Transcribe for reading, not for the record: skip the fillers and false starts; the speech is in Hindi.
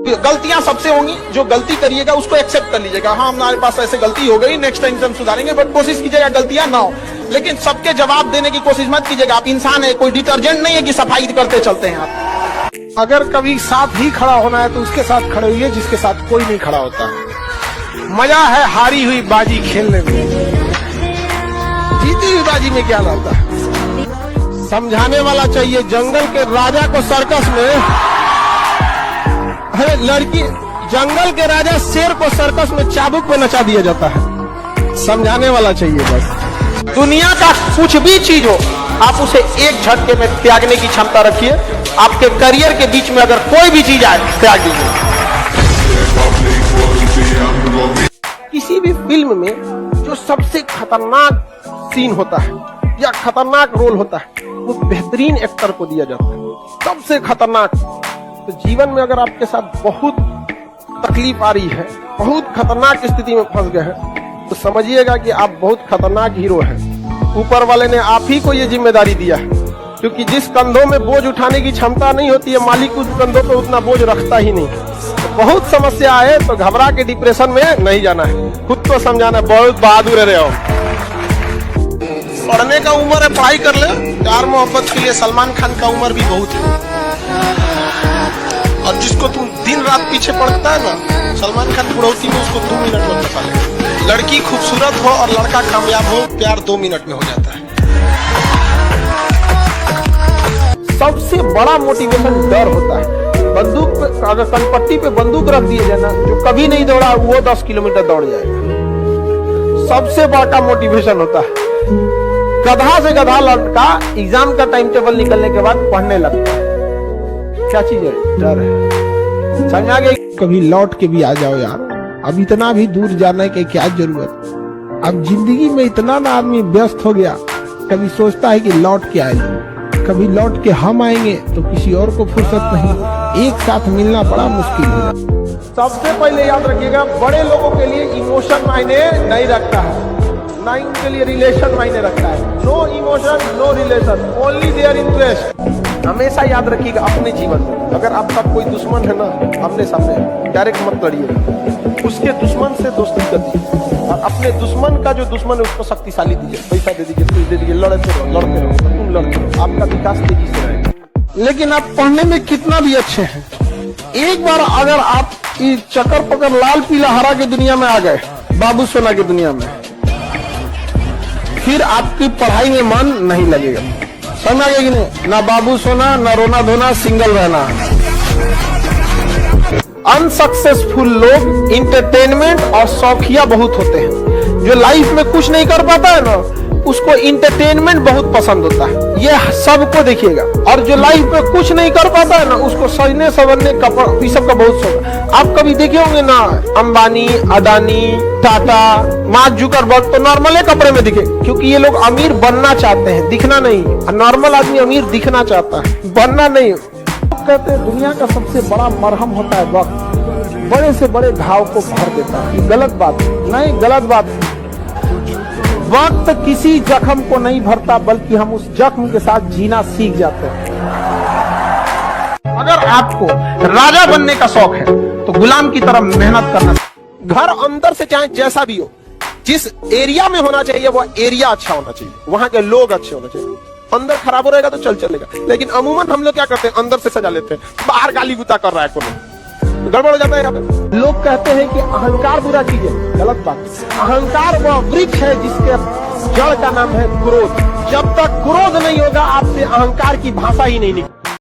गलतियां सबसे होंगी, जो गलती करिएगा उसको एक्सेप्ट कर लीजिएगा। हाँ, हमारे पास ऐसे गलती हो गई, नेक्स्ट टाइम से हम सुधारेंगे, बट कोशिश कीजिएगा गलतियां ना हो। लेकिन सबके जवाब देने की कोशिश मत कीजिएगा। आप इंसान है, कोई डिटर्जेंट नहीं है कि सफाई करते चलते हैं आप। अगर कभी साथ ही खड़ा होना है तो उसके साथ खड़े हुए जिसके साथ कोई नहीं खड़ा होता। मजा है हारी हुई बाजी खेलने में, जीती हुई बाजी में क्या लाता है। समझाने वाला चाहिए। जंगल के राजा को सर्कस में, अरे लड़की, जंगल के राजा शेर को सर्कस में चाबुक पे नचा दिया जाता है। समझाने वाला चाहिए बस। दुनिया का कुछ भी चीज हो, आप उसे एक झटके में त्यागने की क्षमता रखिए। आपके करियर के बीच में अगर कोई भी चीज आए, त्याग दीजिए। किसी भी फिल्म में जो सबसे खतरनाक सीन होता है या खतरनाक रोल होता है, वो बेहतरीन एक्टर को दिया जाता है, सबसे खतरनाक। तो जीवन में अगर आपके साथ बहुत तकलीफ आ रही है, बहुत खतरनाक स्थिति में फंस गए हैं, तो समझिएगा कि आप बहुत खतरनाक हीरो हैं। ऊपर वाले ने आप ही को ये जिम्मेदारी दिया है, क्योंकि जिस कंधों में बोझ उठाने की क्षमता नहीं होती है, मालिक उस कंधों पे उतना बोझ रखता ही नहीं। तो बहुत समस्या आए तो घबरा के डिप्रेशन में नहीं जाना है, खुद को समझाना। बहुत बहादुर रहे हो। पढ़ने का उम्र है, पढ़ाई कर ले। प्यार मोहब्बत के लिए सलमान खान का उम्र भी बहुत है। और जिसको तुम दिन रात पीछे पड़ता है ना, सलमान खान बुढ़ौती में उसको 2 मिनट में फंसा ले। लड़की खूबसूरत हो और लड़का कामयाब हो, प्यार 2 मिनट में हो जाता है। सबसे बड़ा मोटिवेशन डर होता है। बंदूक पे, अगर कनपट्टी पे बंदूक रख दिए जाए ना, जो कभी नहीं दौड़ा वो 10 किलोमीटर दौड़ जाएगा। सबसे बड़ा मोटिवेशन होता है। गधा से गधा लड़का एग्जाम का टाइम टेबल निकलने के बाद पढ़ने लगता है। क्या चीज है? डर है। समझ आ गई? कभी लौट के भी आ जाओ यार। अब इतना भी दूर जाने की क्या जरूरत। अब जिंदगी में इतना ना आदमी व्यस्त हो गया, कभी सोचता है कि लौट के आए, कभी लौट के हम आएंगे तो किसी और को फुर्सत नहीं। एक साथ मिलना बड़ा मुश्किल है। सबसे पहले याद रखिएगा, बड़े लोगों के लिए इमोशन मायने नहीं रखता है, ना उनके लिए रिलेशन मायने रखता है। No emotion no relation, only their interest. हमेशा याद रखिएगा अपने जीवन में, अगर आपका कोई दुश्मन है ना, आमने सामने डायरेक्ट मत लड़िए। उसके दुश्मन से दोस्ती कर दीजिए, और अपने दुश्मन का जो दुश्मन है उसको शक्तिशाली दीजिए, पैसा दे दीजिए, कुछ दे दीजिए, लड़ते रहो, तुम लड़ते रहो, आपका विकास तेजी से रहेगा। लेकिन आप पढ़ने में कितना भी अच्छे हैं, एक बार अगर आप इस चक्कर पकड़ लाल पीला हरा की दुनिया में आ गए, बाबू सोना की दुनिया में, फिर आपकी पढ़ाई में मन नहीं लगेगा। समझ आ गया कि नहीं? ना बाबू सोना, ना रोना धोना, सिंगल रहना। अनसक्सेसफुल लोग इंटरटेनमेंट और शौकिया बहुत होते हैं। जो लाइफ में कुछ नहीं कर पाता है ना, उसको इंटरटेनमेंट बहुत पसंद होता है। ये सबको देखिएगा। और जो लाइफ में कुछ नहीं कर पाता है ना, उसको सजने संवरने कपड़ा सब का बहुत शौक है। आप कभी देखे होंगे ना, अंबानी, अदानी, टाटा, मार्क जुकरबर्ग तो नॉर्मल कपड़े में दिखे, क्योंकि ये लोग अमीर बनना चाहते हैं, दिखना नहीं। नॉर्मल आदमी अमीर दिखना चाहता है, बनना नहीं। कहते हैं दुनिया का सबसे बड़ा मरहम होता है वक्त, बड़े से बड़े घाव को भर देता है। गलत बात नहीं, गलत बात। वक्त किसी जख्म को नहीं भरता, बल्कि हम उस जख्म के साथ जीना सीख जाते हैं। अगर आपको राजा बनने का शौक है तो गुलाम की तरह मेहनत करना। घर अंदर से चाहे जैसा भी हो, जिस एरिया में होना चाहिए वो एरिया अच्छा होना चाहिए, वहां के लोग अच्छे होने चाहिए। अंदर खराब हो रहेगा तो चलेगा। लेकिन अमूमन हम लोग क्या करते हैं, अंदर से सजा लेते हैं, बाहर गाली गुता कर रहा है, कोई गड़बड़ हो जाता है। यहाँ पे लोग कहते हैं कि अहंकार बुरा चीज है, गलत बात। अहंकार वह वृक्ष है जिसके जड़ का नाम है क्रोध। जब तक क्रोध नहीं होगा, आपसे अहंकार की भाषा ही नहीं निकलेगी।